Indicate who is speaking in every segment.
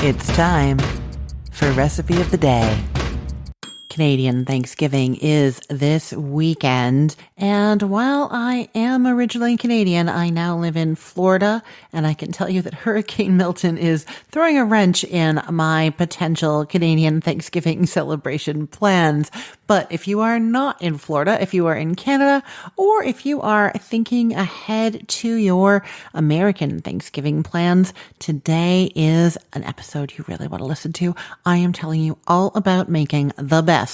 Speaker 1: It's time for Recipe of the Day. Canadian Thanksgiving is this weekend, and while I am originally Canadian, I now live in Florida, and I can tell you that Hurricane Milton is throwing a wrench in my potential Canadian Thanksgiving celebration plans. But if you are not in Florida, if you are in Canada, or if you are thinking ahead to your American Thanksgiving plans, today is an episode you really want to listen to. I am telling you all about making the best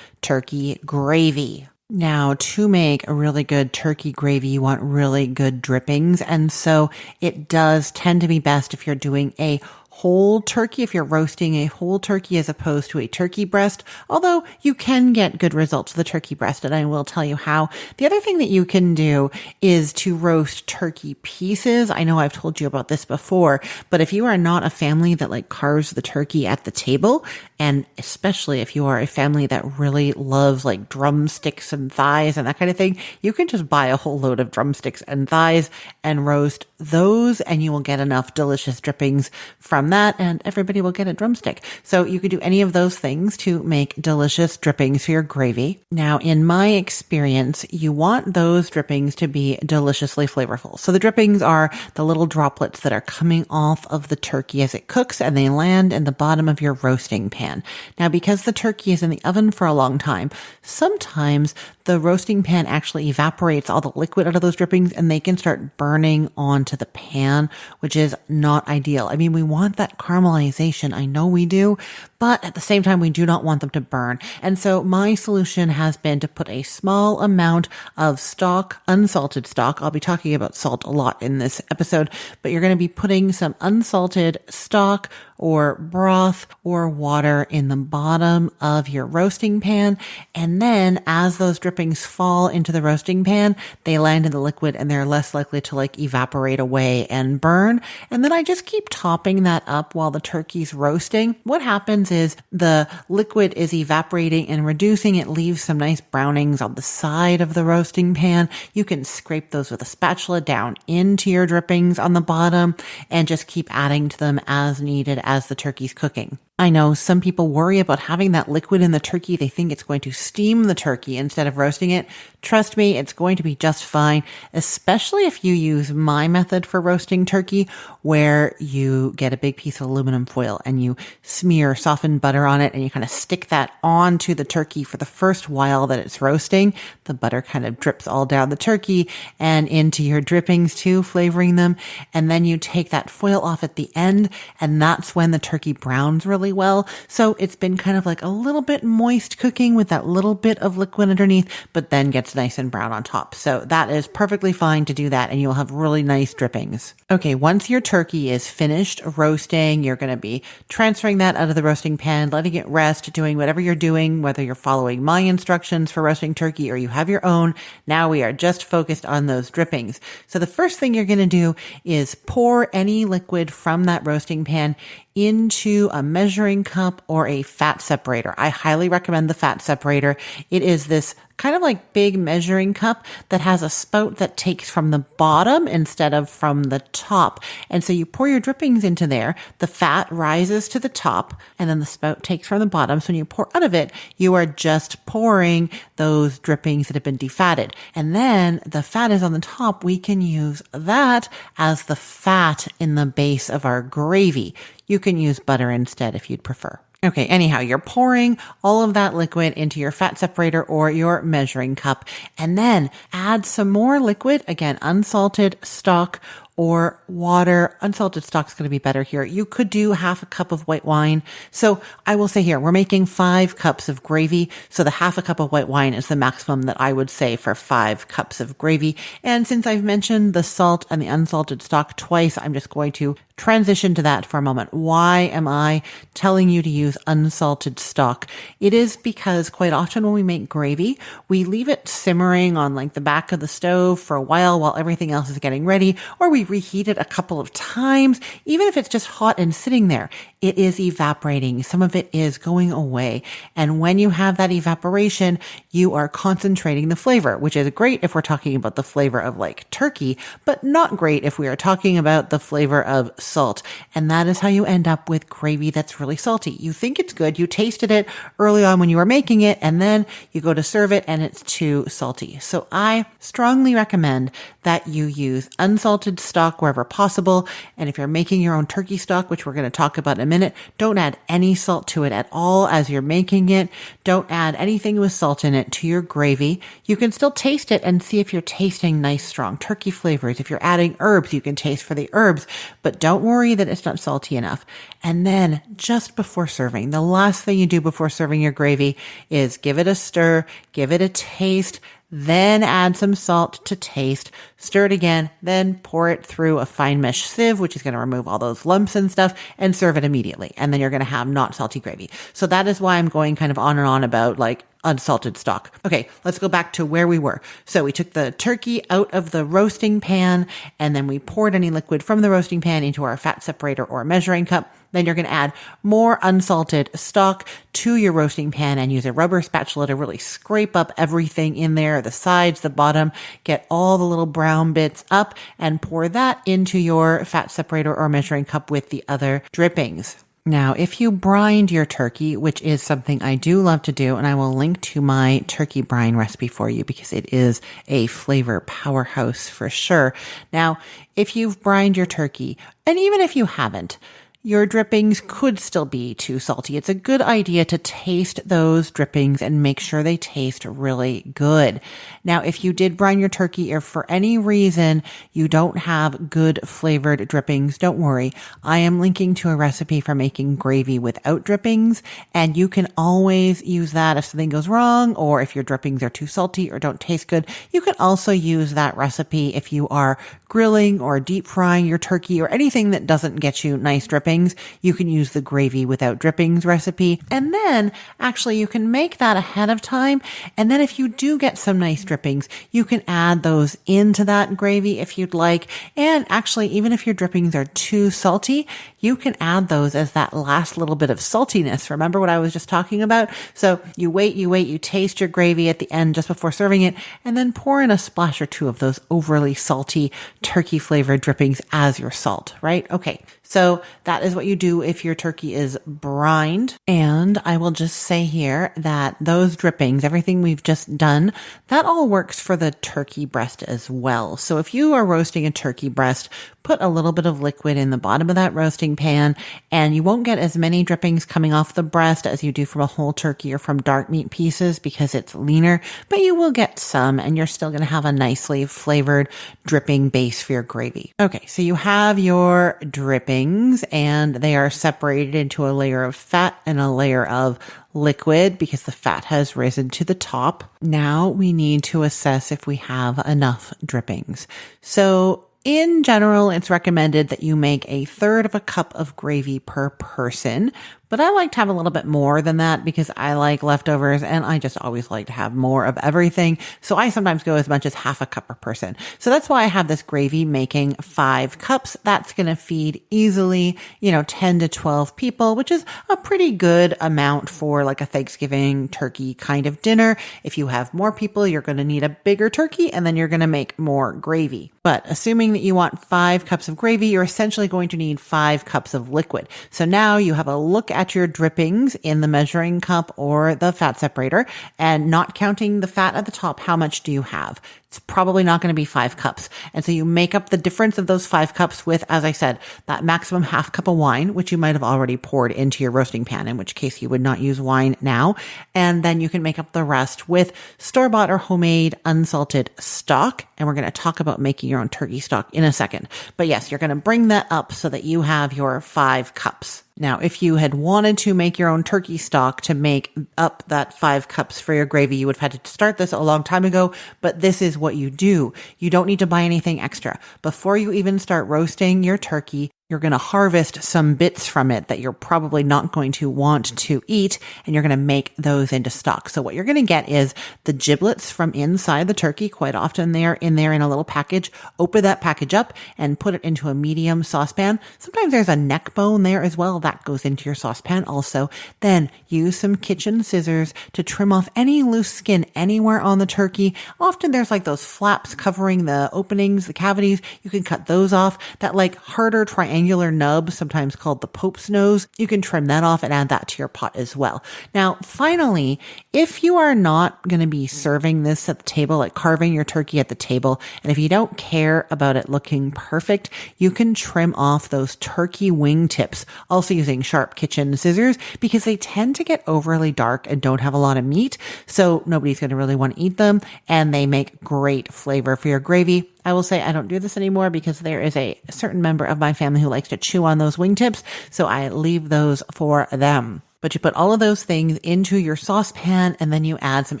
Speaker 1: turkey gravy. Now, to make a really good turkey gravy, you want really good drippings. And so it does tend to be best if you're doing a whole turkey, if you're roasting a whole turkey as opposed to a turkey breast, although you can get good results with the turkey breast, and I will tell you how. The other thing that you can do is to roast turkey pieces. I know I've told you about this before, but if you are not a family that like carves the turkey at the table, and especially if you are a family that really loves like drumsticks and thighs and that kind of thing, you can just buy a whole load of drumsticks and thighs and roast those, and you will get enough delicious drippings from that, and everybody will get a drumstick. So you could do any of those things to make delicious drippings for your gravy. Now, in my experience, you want those drippings to be deliciously flavorful. So the drippings are the little droplets that are coming off of the turkey as it cooks, and they land in the bottom of your roasting pan. Now, because the turkey is in the oven for a long time, sometimes the roasting pan actually evaporates all the liquid out of those drippings, and they can start burning onto the pan, which is not ideal. I mean, we want that caramelization. I know we do, but at the same time, we do not want them to burn. And so my solution has been to put a small amount of stock, unsalted stock. I'll be talking about salt a lot in this episode, but you're going to be putting some unsalted stock or broth or water in the bottom of your roasting pan. And then as those drippings fall into the roasting pan, they land in the liquid and they're less likely to like evaporate away and burn. And then I just keep topping that up while the turkey's roasting. What happens is the liquid is evaporating and reducing. It leaves some nice brownings on the side of the roasting pan. You can scrape those with a spatula down into your drippings on the bottom and just keep adding to them as needed as the turkey's cooking. I know some people worry about having that liquid in the turkey. They think it's going to steam the turkey instead of roasting it. Trust me, it's going to be just fine, especially if you use my method for roasting turkey, where you get a big piece of aluminum foil and you smear softened butter on it and you kind of stick that onto the turkey for the first while that it's roasting. The butter kind of drips all down the turkey and into your drippings too, flavoring them. And then you take that foil off at the end, and that's when the turkey browns really well. So it's been kind of like a little bit moist cooking with that little bit of liquid underneath, but then gets nice and brown on top. So that is perfectly fine to do that, and you'll have really nice drippings. Okay, once your turkey is finished roasting, you're going to be transferring that out of the roasting pan, letting it rest, doing whatever you're doing, whether you're following my instructions for roasting turkey or you have your own. Now we are just focused on those drippings. So the first thing you're going to do is pour any liquid from that roasting pan into a measuring cup or a fat separator. I highly recommend the fat separator. It is this kind of like big measuring cup that has a spout that takes from the bottom instead of from the top. And so you pour your drippings into there, the fat rises to the top, and then the spout takes from the bottom. So when you pour out of it, you are just pouring those drippings that have been defatted. And then the fat is on the top. We can use that as the fat in the base of our gravy. You can use butter instead if you'd prefer. Okay, anyhow, you're pouring all of that liquid into your fat separator or your measuring cup, and then add some more liquid, again, unsalted stock or water. Unsalted stock is going to be better here. You could do half a cup of white wine. So I will say here, we're making 5 cups of gravy. So the half a cup of white wine is the maximum that I would say for 5 cups of gravy. And since I've mentioned the salt and the unsalted stock twice, I'm just going to transition to that for a moment. Why am I telling you to use unsalted stock? It is because quite often when we make gravy, we leave it simmering on like the back of the stove for a while everything else is getting ready, or we reheat it a couple of times. Even if it's just hot and sitting there, it is evaporating. Some of it is going away. And when you have that evaporation, you are concentrating the flavor, which is great if we're talking about the flavor of like turkey, but not great if we are talking about the flavor of salt. And that is how you end up with gravy that's really salty. You think it's good. You tasted it early on when you were making it, and then you go to serve it and it's too salty. So I strongly recommend that you use unsalted stock wherever possible. And if you're making your own turkey stock, which we're going to talk about in a minute, don't add any salt to it at all as you're making it. Don't add anything with salt in it to your gravy. You can still taste it and see if you're tasting nice, strong turkey flavors. If you're adding herbs, you can taste for the herbs, but don't worry that it's not salty enough. And then just before serving, the last thing you do before serving your gravy is give it a stir, give it a taste, then add some salt to taste, stir it again, then pour it through a fine mesh sieve, which is going to remove all those lumps and stuff, and serve it immediately. And then you're going to have not salty gravy. So that is why I'm going kind of on and on about like unsalted stock. Okay, let's go back to where we were. So we took the turkey out of the roasting pan, and then we poured any liquid from the roasting pan into our fat separator or measuring cup. Then you're going to add more unsalted stock to your roasting pan and use a rubber spatula to really scrape up everything in there, the sides, the bottom, get all the little brown bits up and pour that into your fat separator or measuring cup with the other drippings. Now, if you brined your turkey, which is something I do love to do, and I will link to my turkey brine recipe for you because it is a flavor powerhouse for sure. Now, if you've brined your turkey, and even if you haven't, your drippings could still be too salty. It's a good idea to taste those drippings and make sure they taste really good. Now, if you did brine your turkey or for any reason you don't have good flavored drippings, don't worry. I am linking to a recipe for making gravy without drippings, and you can always use that if something goes wrong or if your drippings are too salty or don't taste good. You can also use that recipe if you are grilling or deep frying your turkey or anything that doesn't get you nice drippings. You can use the gravy without drippings recipe. And then actually you can make that ahead of time. And then if you do get some nice drippings, you can add those into that gravy if you'd like. And actually, even if your drippings are too salty, you can add those as that last little bit of saltiness. Remember what I was just talking about? So you wait, you taste your gravy at the end just before serving it, and then pour in a splash or two of those overly salty turkey flavored drippings as your salt, right? Okay. So that is what you do if your turkey is brined. And I will just say here that those drippings, everything we've just done, that all works for the turkey breast as well. So if you are roasting a turkey breast, put a little bit of liquid in the bottom of that roasting pan, and you won't get as many drippings coming off the breast as you do from a whole turkey or from dark meat pieces because it's leaner, but you will get some, and you're still going to have a nicely flavored dripping base for your gravy. Okay, so you have your drippings, and they are separated into a layer of fat and a layer of liquid because the fat has risen to the top. Now we need to assess if we have enough drippings. So in general, it's recommended that you make 1/3 of a cup of gravy per person, but I like to have a little bit more than that because I like leftovers and I just always like to have more of everything. So I sometimes go as much as 1/2 a cup per person. So that's why I have this gravy making 5 cups. That's going to feed easily, 10 to 12 people, which is a pretty good amount for like a Thanksgiving turkey kind of dinner. If you have more people, you're going to need a bigger turkey and then you're going to make more gravy. But assuming that you want 5 cups of gravy, you're essentially going to need 5 cups of liquid. So now you have a look at your drippings in the measuring cup or the fat separator, and not counting the fat at the top, how much do you have? It's probably not going to be 5 cups. And so you make up the difference of those 5 cups with, as I said, that maximum 1/2 cup of wine, which you might have already poured into your roasting pan, in which case you would not use wine now. And then you can make up the rest with store-bought or homemade unsalted stock. And we're going to talk about making your own turkey stock in a second. But yes, you're going to bring that up so that you have your 5 cups. Now, if you had wanted to make your own turkey stock to make up that 5 cups for your gravy, you would have had to start this a long time ago, but this is what you do. You don't need to buy anything extra. Before you even start roasting your turkey, you're going to harvest some bits from it that you're probably not going to want to eat, and you're going to make those into stock. So what you're going to get is the giblets from inside the turkey. Quite often they're in there in a little package. Open that package up and put it into a medium saucepan. Sometimes there's a neck bone there as well. That goes into your saucepan also. Then use some kitchen scissors to trim off any loose skin anywhere on the turkey. Often there's like those flaps covering the openings, the cavities. You can cut those off. That like harder triangular nub, sometimes called the Pope's nose, you can trim that off and add that to your pot as well. Now, finally, if you are not going to be serving this at the table, like carving your turkey at the table, and if you don't care about it looking perfect, you can trim off those turkey wing tips, also using sharp kitchen scissors, because they tend to get overly dark and don't have a lot of meat, so nobody's going to really want to eat them, and they make great flavor for your gravy. I will say I don't do this anymore because there is a certain member of my family who likes to chew on those wingtips, so I leave those for them. But you put all of those things into your saucepan and then you add some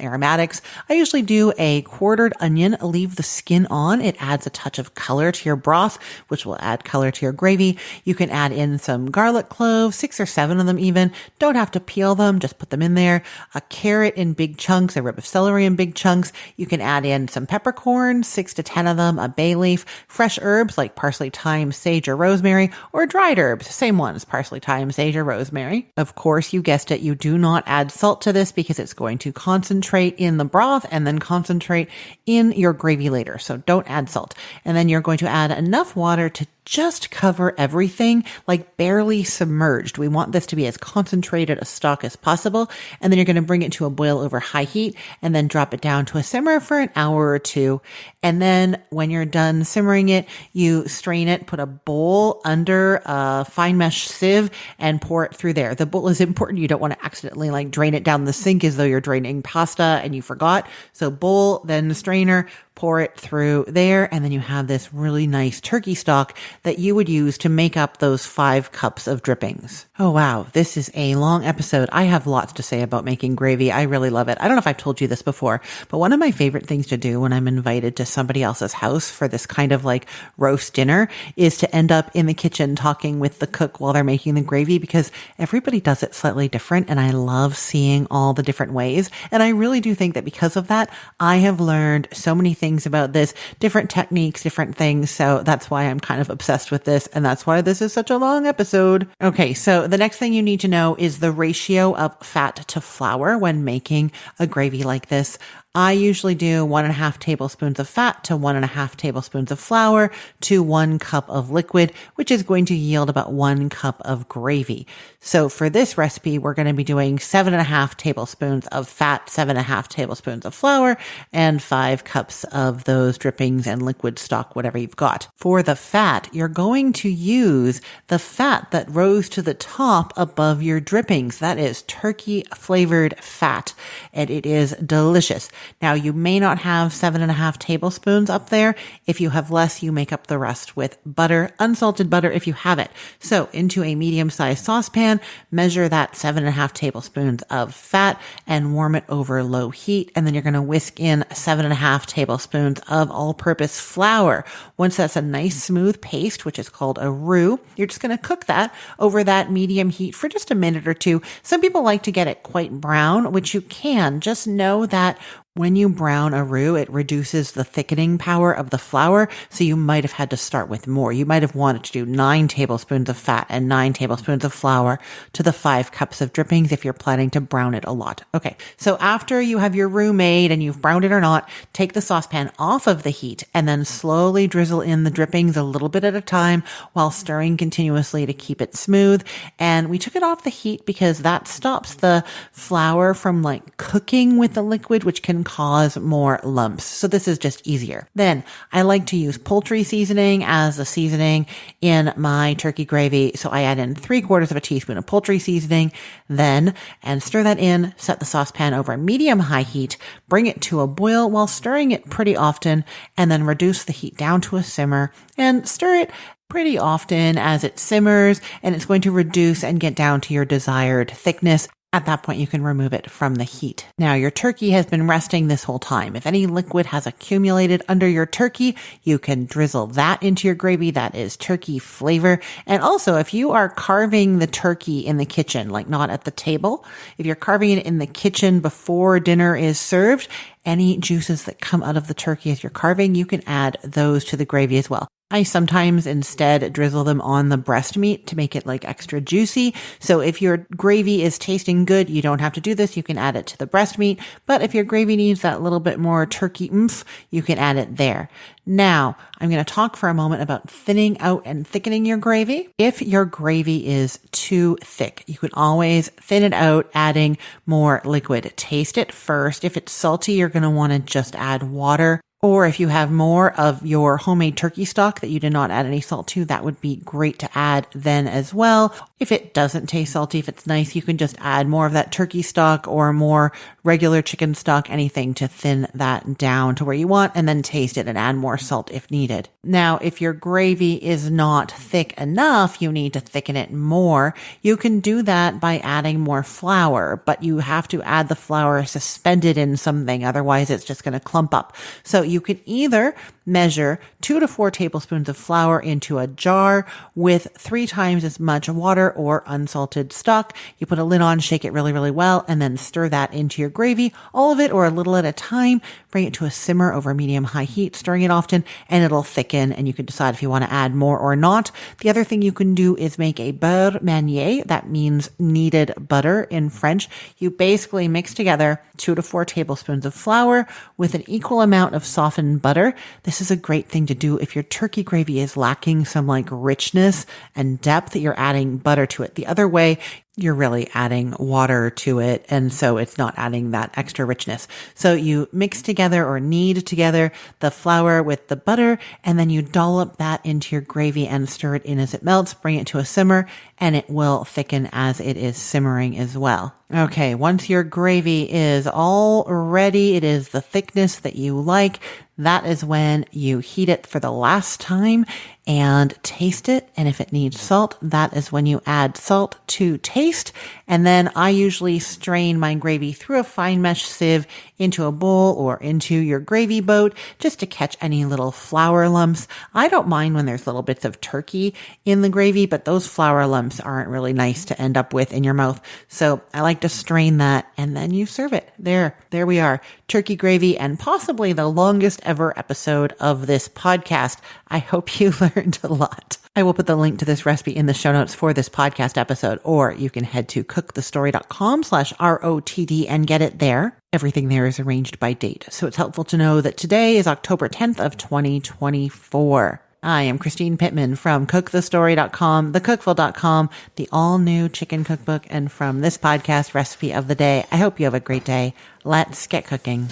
Speaker 1: aromatics. I usually do a quartered onion, leave the skin on. It adds a touch of color to your broth, which will add color to your gravy. You can add in some garlic cloves, 6 or 7 of them even. Don't have to peel them, just put them in there. A carrot in big chunks, a rib of celery in big chunks. You can add in some peppercorns, 6 to 10 of them, a bay leaf, fresh herbs like parsley, thyme, sage, or rosemary, or dried herbs, same ones, parsley, thyme, sage, or rosemary. Of course, you guessed it, you do not add salt to this because it's going to concentrate in the broth and then concentrate in your gravy later. So don't add salt. And then you're going to add enough water to just cover everything, like barely submerged. We want this to be as concentrated a stock as possible. And then you're going to bring it to a boil over high heat and then drop it down to a simmer for an hour or two. And then when you're done simmering it, you strain it, put a bowl under a fine mesh sieve and pour it through there. The bowl is important. You don't want to accidentally like drain it down the sink as though you're draining pasta and you forgot. So bowl, then strainer, pour it through there, and then you have this really nice turkey stock that you would use to make up those 5 cups of drippings. Oh wow, this is a long episode. I have lots to say about making gravy. I really love it. I don't know if I've told you this before, but one of my favorite things to do when I'm invited to somebody else's house for this kind of like roast dinner is to end up in the kitchen talking with the cook while they're making the gravy, because everybody does it slightly different, and I love seeing all the different ways. And I really do think that because of that, I have learned so many things about this, different techniques, different things. So that's why I'm kind of obsessed with this. And that's why this is such a long episode. Okay. So the next thing you need to know is the ratio of fat to flour when making a gravy like this. I usually do 1.5 tablespoons of fat to 1.5 tablespoons of flour to 1 cup of liquid, which is going to yield about 1 cup of gravy. So for this recipe, we're going to be doing 7.5 tablespoons of fat, 7.5 tablespoons of flour, and 5 cups of those drippings and liquid stock, whatever you've got. For the fat, you're going to use the fat that rose to the top above your drippings. That is turkey flavored fat, and it is delicious. Now, you may not have 7.5 tablespoons up there. If you have less, you make up the rest with butter, unsalted butter if you have it. So into a medium-sized saucepan, measure that 7.5 tablespoons of fat and warm it over low heat. And then you're going to whisk in 7.5 tablespoons of all-purpose flour. Once that's a nice smooth paste, which is called a roux, you're just going to cook that over that medium heat for just a minute or two. Some people like to get it quite brown, which you can. Just know that when you brown a roux, it reduces the thickening power of the flour, so you might have had to start with more. You might have wanted to do 9 tablespoons of fat and 9 tablespoons of flour to the 5 cups of drippings if you're planning to brown it a lot. Okay, so after you have your roux made and you've browned it or not, take the saucepan off of the heat and then slowly drizzle in the drippings a little bit at a time while stirring continuously to keep it smooth. And we took it off the heat because that stops the flour from like cooking with the liquid, which can cause more lumps. So this is just easier. Then I like to use poultry seasoning as a seasoning in my turkey gravy. So I add in 3/4 teaspoon of poultry seasoning, and stir that in, set the saucepan over medium-high heat, bring it to a boil while stirring it pretty often, and then reduce the heat down to a simmer and stir it pretty often as it simmers, and it's going to reduce and get down to your desired thickness. At that point, you can remove it from the heat. Now, your turkey has been resting this whole time. If any liquid has accumulated under your turkey, you can drizzle that into your gravy. That is turkey flavor. And also, if you are carving the turkey in the kitchen, like not at the table, if you're carving it in the kitchen before dinner is served, any juices that come out of the turkey as you're carving, you can add those to the gravy as well. I sometimes instead drizzle them on the breast meat to make it like extra juicy. So if your gravy is tasting good, you don't have to do this. You can add it to the breast meat. But if your gravy needs that little bit more turkey oomph, you can add it there. Now, I'm going to talk for a moment about thinning out and thickening your gravy. If your gravy is too thick, you can always thin it out, adding more liquid. Taste it first. If it's salty, you're going to want to just add water. Or if you have more of your homemade turkey stock that you did not add any salt to, that would be great to add then as well. If it doesn't taste salty, if it's nice, you can just add more of that turkey stock or more regular chicken stock, anything to thin that down to where you want, and then taste it and add more salt if needed. Now, if your gravy is not thick enough, you need to thicken it more. You can do that by adding more flour, but you have to add the flour suspended in something. Otherwise, it's just going to clump up. So you can either measure 2 to 4 tablespoons of flour into a jar with 3 times as much water or unsalted stock. You put a lid on, shake it really, really well, and then stir that into your gravy, all of it or a little at a time. Bring it to a simmer over medium-high heat, stirring it often, and it'll thicken, and you can decide if you want to add more or not. The other thing you can do is make a beurre manière. That means kneaded butter in French. You basically mix together 2 to 4 tablespoons of flour with an equal amount of softened butter. This is a great thing to do if your turkey gravy is lacking some like richness and depth. You're adding butter to it. The other way, you're really adding water to it, and so it's not adding that extra richness. So you mix together or knead together the flour with the butter, and then you dollop that into your gravy and stir it in as it melts. Bring it to a simmer, and it will thicken as it is simmering as well. Okay, once your gravy is all ready, it is the thickness that you like, that is when you heat it for the last time and taste it. And if it needs salt, that is when you add salt to taste. And then I usually strain my gravy through a fine mesh sieve into a bowl or into your gravy boat just to catch any little flour lumps. I don't mind when there's little bits of turkey in the gravy, but those flour lumps aren't really nice to end up with in your mouth. So I like to strain that and then you serve it. There we are. Turkey gravy, and possibly the longest ever episode of this podcast. I hope you learned a lot. I will put the link to this recipe in the show notes for this podcast episode, or you can head to cookthestory.com/ROTD and get it there. Everything there is arranged by date, so it's helpful to know that today is October 10th of 2024. I am Christine Pittman from cookthestory.com, thecookful.com, the all-new chicken cookbook, and from this podcast, Recipe of the Day. I hope you have a great day. Let's get cooking.